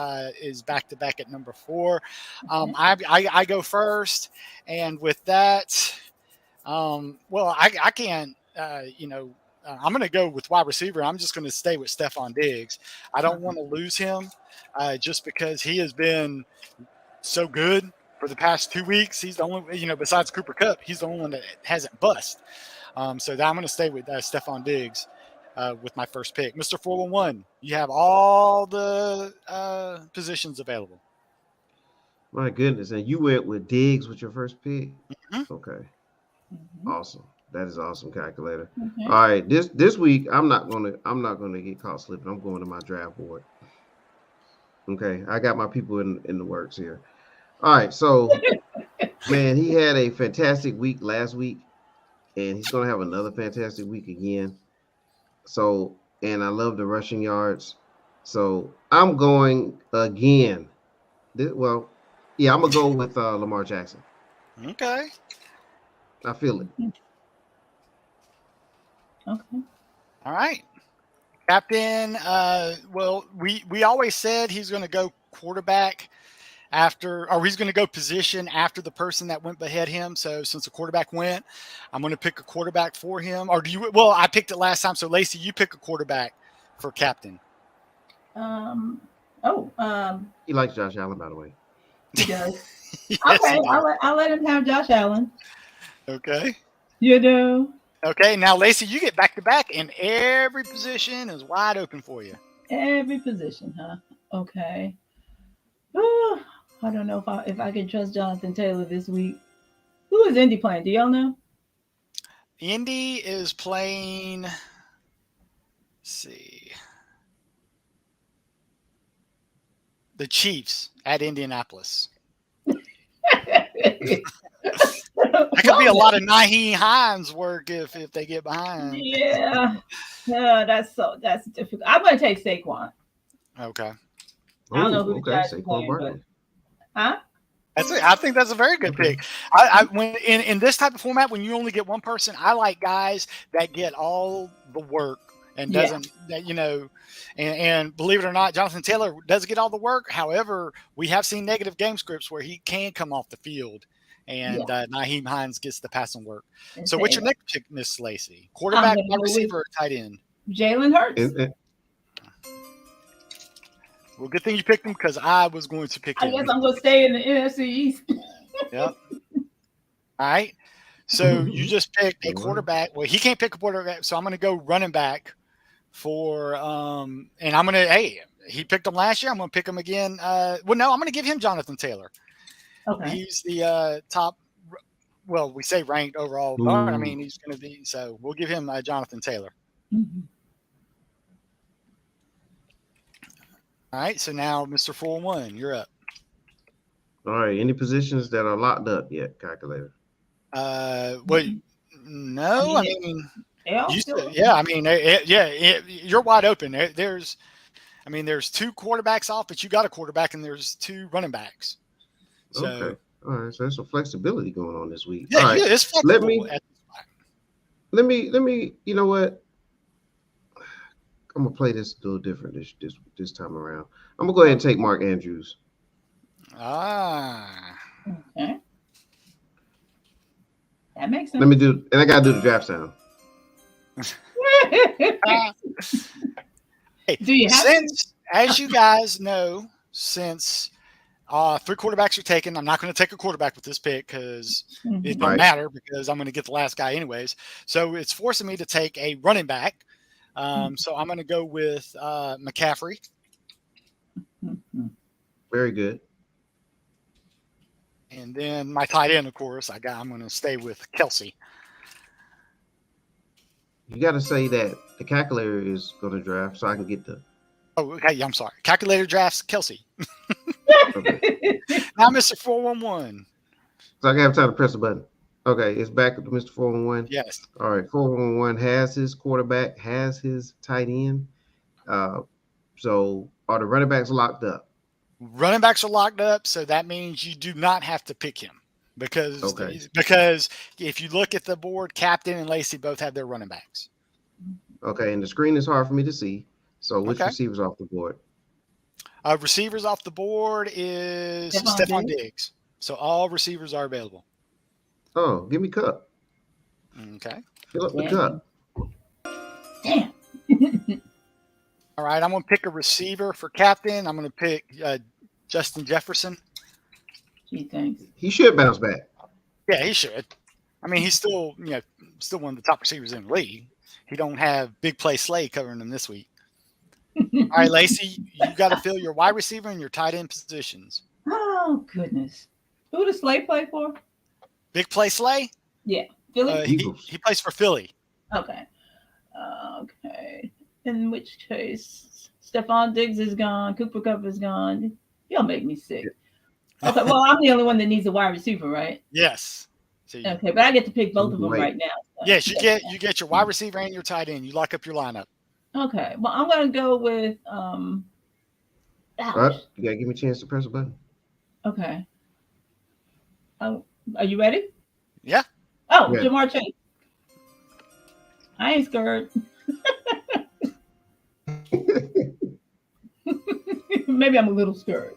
is back-to-back at number 4. I go first, and with that, I can't, I'm going to go with wide receiver. I'm just going to stay with Stephon Diggs. I don't want to lose him just because he has been so good for the past 2 weeks. He's the only, besides Cooper Kupp, he's the only one that hasn't bust. So I'm going to stay with Stephon Diggs with my first pick. Mr. 411, you have all the positions available. My goodness. And you went with Diggs with your first pick? Mm-hmm. Okay. Awesome. That is awesome, calculator. All right, this week I'm not gonna get caught slipping. I'm going to my draft board. Okay, I got my people in the works here. All right, so man, he had a fantastic week last week, and he's gonna have another fantastic week again. So, and I love the rushing yards. So I'm going again. I'm gonna go with Lamar Jackson. Okay. I feel it. Okay. All right. Captain, we always said he's going to go quarterback he's going to go position after the person that went ahead him. So since the quarterback went, I'm going to pick a quarterback for him. Or I picked it last time. So Lacey, you pick a quarterback for captain. He likes Josh Allen, by the way. He does. Yes, Okay, I'll let him have Josh Allen. Okay. You do. Okay, now Lacey, you get back-to-back, and every position is wide open for you. Every position, huh? Okay. Ooh, I don't know if I can trust Jonathan Taylor this week. Who is Indy playing? Do y'all know? Indy is playing. Let's see. The Chiefs at Indianapolis. That could be a lot of Nyheim Hines work if they get behind. Yeah. That's difficult. I'm going to take Saquon. Okay. I don't know who the guys are playing, but I think that's a very good pick. When in this type of format, when you only get one person, I like guys that get all the work and doesn't, and believe it or not, Jonathan Taylor does get all the work. However, we have seen negative game scripts where he can come off the field. And Nyheim Hines gets the passing work. So what's your next pick, Miss Lacey? Quarterback, wide receiver, or tight end? Jalen Hurts. Well, good thing you picked him because I was going to pick him. I guess I'm going to stay in the NFC East. Yep. All right. So you just picked a quarterback. Well, he can't pick a quarterback, so I'm going to go running back for and I'm going to he picked him last year. I'm going to pick him again. I'm going to give him Jonathan Taylor. Okay. He's the top, we say ranked overall. But I mean, he's going to be, so we'll give him Jonathan Taylor. Mm-hmm. All right. So now, Mr. 4-1, you're up. All right. Any positions that are locked up yet, calculator? No. You're wide open. There's 2 quarterbacks off, but you got a quarterback, and there's 2 running backs. So, okay. All right. So there's some flexibility going on this week. Yeah, all right. It's flexible. Let me. You know what? I'm gonna play this a little different this time around. I'm gonna go ahead and take Mark Andrews. Okay. That makes sense. I gotta do the draft sound. Do you have as you guys know, since 3 quarterbacks are taken, I'm not going to take a quarterback with this pick because it don't matter because I'm going to get the last guy anyways. So it's forcing me to take a running back. So I'm going to go with McCaffrey. Very good. And then my tight end, of course, I'm going to stay with Kelsey. You got to say that the calculator is going to draft, so I can get the. Oh, okay. I'm sorry. Calculator drafts Kelsey. Okay. Now, Mr. 411. So I can have time to press the button. Okay, it's back to Mr. 411. Yes. All right, 411 has his quarterback, has his tight end. So are the running backs locked up? Running backs are locked up, so that means you do not have to pick him because if you look at the board, Captain and Lacey both have their running backs. Okay, and the screen is hard for me to see. So which receivers off the board? Receivers off the board is Stephon Diggs. So all receivers are available. Oh, give me Cup. Okay. Fill up the cup. Damn. All right, I'm going to pick a receiver for Captain. I'm going to pick Justin Jefferson. Gee, thanks. He should bounce back. Yeah, he should. I mean, he's still one of the top receivers in the league. He don't have Big Play Slay covering him this week. All right, Lacey, you got to fill your wide receiver and your tight end positions. Oh, goodness. Who does Slay play for? Big Play Slay? Yeah. Philly? He plays for Philly. Okay. Okay. In which case, Stephon Diggs is gone. Cooper Kupp is gone. Y'all make me sick. Okay, well, I'm the only one that needs a wide receiver, right? Yes. So okay, but I get to pick both of them right now. So. Yes, you get your wide receiver and your tight end. You lock up your lineup. Okay. Well, I'm gonna go with you gotta give me a chance to press a button. Okay. Oh, are you ready? Yeah. Oh, yeah. Jamar Chase. I ain't scared. Maybe I'm a little scared,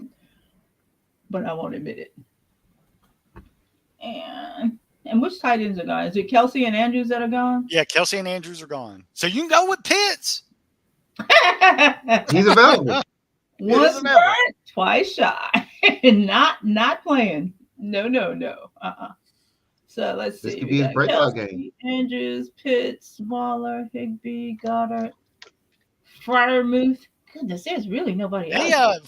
but I won't admit it. And which tight ends are gone? Is it Kelsey and Andrews that are gone? Yeah, Kelsey and Andrews are gone. So you can go with Pitts. He's available. Once burnt, twice shy. not playing. No. So let's see. This could be his breakout game. Andrews, Pitts, Waller, Higbee, Goddard, Freiermuth. Goodness, there's really nobody else.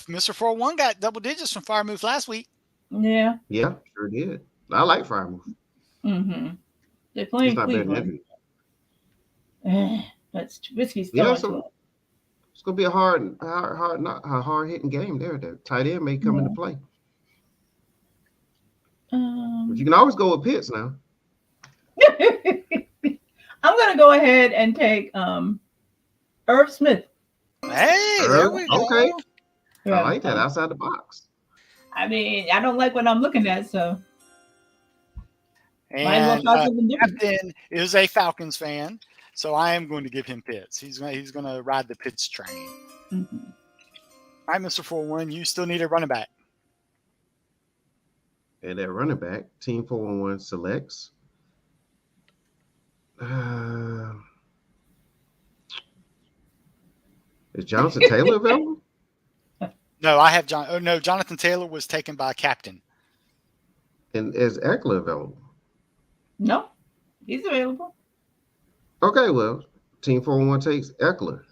Hey, Mr. 401 got double digits from Freiermuth last week. Yeah. Yeah, sure did. I like Freiermuth. Mm-hmm. They're playing Cleveland. That's Trubisky's so it's gonna be a hard hitting game there. The tight end may come into play. But you can always go with Pitts now. I'm gonna go ahead and take Irv Smith. Hey, there we go. Okay. I like that outside the box. I mean, I don't like what I'm looking at, so. And Captain is a Falcons fan, so I am going to give him Pitts. He's going to ride the Pitts train. Mm-hmm. All right, Mr. 411, you still need a running back. And that running back, Team 411 selects. Is Jonathan Taylor available? No, I have John. Oh no, Jonathan Taylor was taken by Captain. And is Eckler available? No, he's available. Okay, well, Team 411 takes Eckler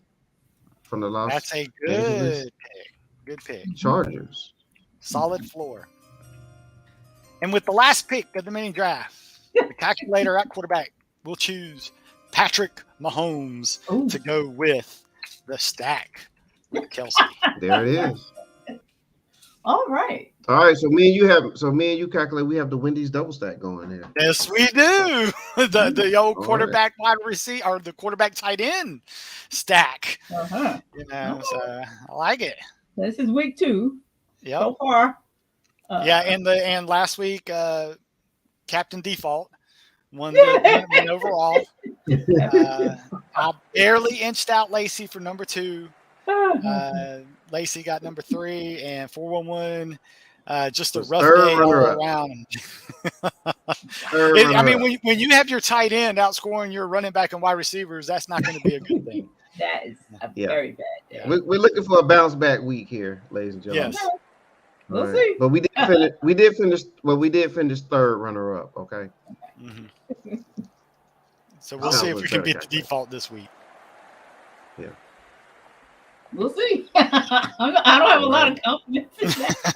from the Los That's a good pick. Good pick. Chargers. Solid floor. And with the last pick of the mini draft, the calculator at quarterback will choose Patrick Mahomes to go with the stack with Kelsey. There it is. All right. All right. So me and you calculate. We have the Wendy's double stack going there. Yes, we do. the old quarterback wide receiver or the quarterback tight end stack. Uh-huh. So I like it. This is week 2. Yep. So far. And last week, Captain Default won the overall. I barely inched out Lacey for number 2. Lacey got number 3, and 411 just a rough day all around. I mean, when you have your tight end outscoring your running back and wide receivers, that's not going to be a good thing. That is a very bad day. We're looking for a bounce back week here, ladies and gentlemen. Yes. We'll see. But we did finish third runner up. Okay. Mm-hmm. So we'll see if we can beat the default this week. Yeah. We'll see. I don't have a lot of confidence in that.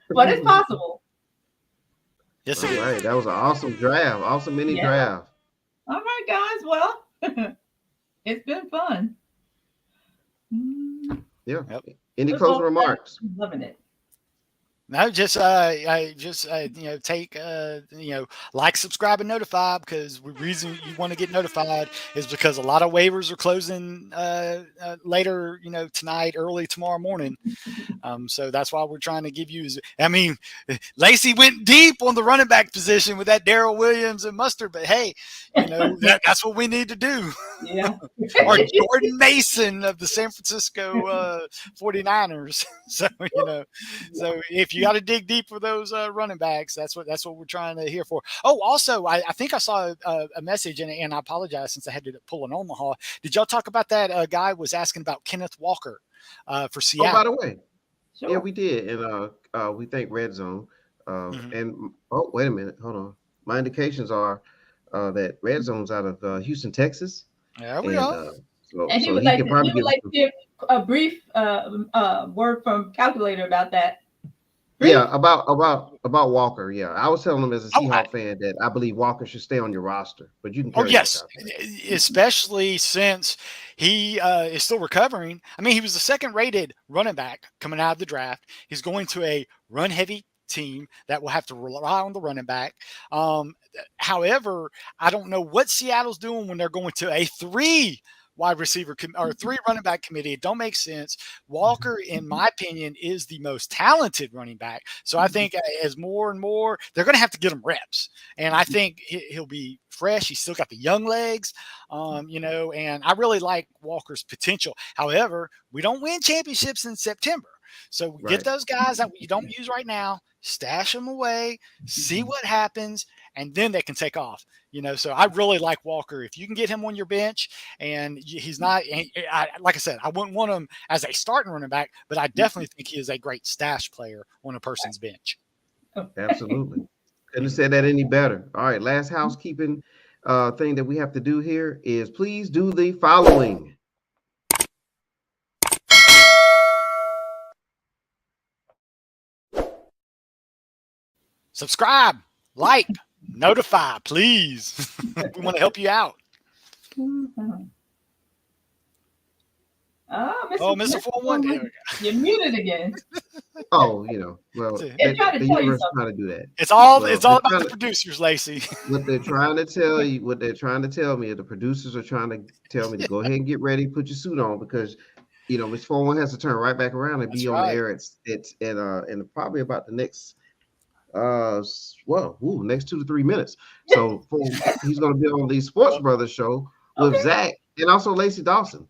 But it's possible. Yes, All right. That was an awesome draft. Awesome mini draft. All right, guys. Well, it's been fun. Yeah. Yep. Any closing remarks? Loving it. No, just take like, subscribe, and notify, because the reason you want to get notified is because a lot of waivers are closing later, tonight, early tomorrow morning. So that's why we're trying to give you. I mean, Lacey went deep on the running back position with that Darrell Williams and Mustard, but hey, that's what we need to do. Yeah. Or Jordan Mason of the San Francisco 49ers. So so if you got to dig deep for those running backs, that's what we're trying to hear for. Oh, also, I think I saw a message, and I apologize since I had to pull an Omaha. Did y'all talk about that? Guy was asking about Kenneth Walker for Seattle. Oh, by the way, sure. Yeah, we did, and we thank Red Zone. And wait a minute, hold on. My indications are that Red Zone's out of Houston, Texas. There we go. And he would like to give a brief word from Calculator about that. Brief? Yeah, about Walker. Yeah, I was telling him as a Seahawks fan that I believe Walker should stay on your roster, but you can. Oh yes, especially since he is still recovering. I mean, he was the second-rated running back coming out of the draft. He's going to a run-heavy team that will have to rely on the running back. However, I don't know what Seattle's doing when they're going to a 3 wide receiver or 3 running back committee. It don't make sense. Walker, in my opinion, is the most talented running back. So I think as more and more, they're going to have to get him reps. And I think he'll be fresh. He's still got the young legs, and I really like Walker's potential. However, we don't win championships in September. So we get those guys that you don't use right now, stash them away, see what happens, and then they can take off. So I really like Walker. If you can get him on your bench, and he's not, like I said, I wouldn't want him as a starting running back, but I definitely think he is a great stash player on a person's bench. Absolutely. Couldn't have said that any better. All right, last housekeeping thing that we have to do here is please do the following. Subscribe, like, notify, please. We want to help you out. Oh, Mr. 411. You're muted again. Oh, well, they're trying to do that. It's all about the producers, Lacey. What they're trying to tell you, what they're trying to tell me, the producers are trying to tell me to go ahead and get ready, put your suit on, because Miss 411 has to turn right back around and be on the air. It's in probably about the next next 2 to 3 minutes. So he's going to be on the Sports Brothers show with Zach and also Lacey Dawson.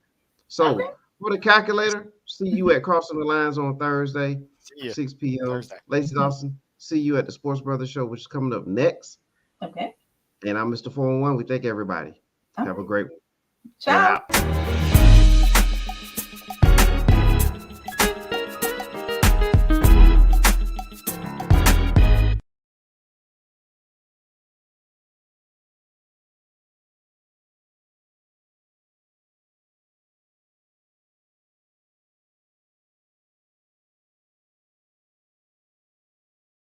So for the Calculator, see you at Crossing the Lines on Thursday, 6 p.m. Lacey Dawson, see you at the Sports Brothers show, which is coming up next. Okay. And I'm Mr. 411. We thank everybody. Have a great one. Ciao.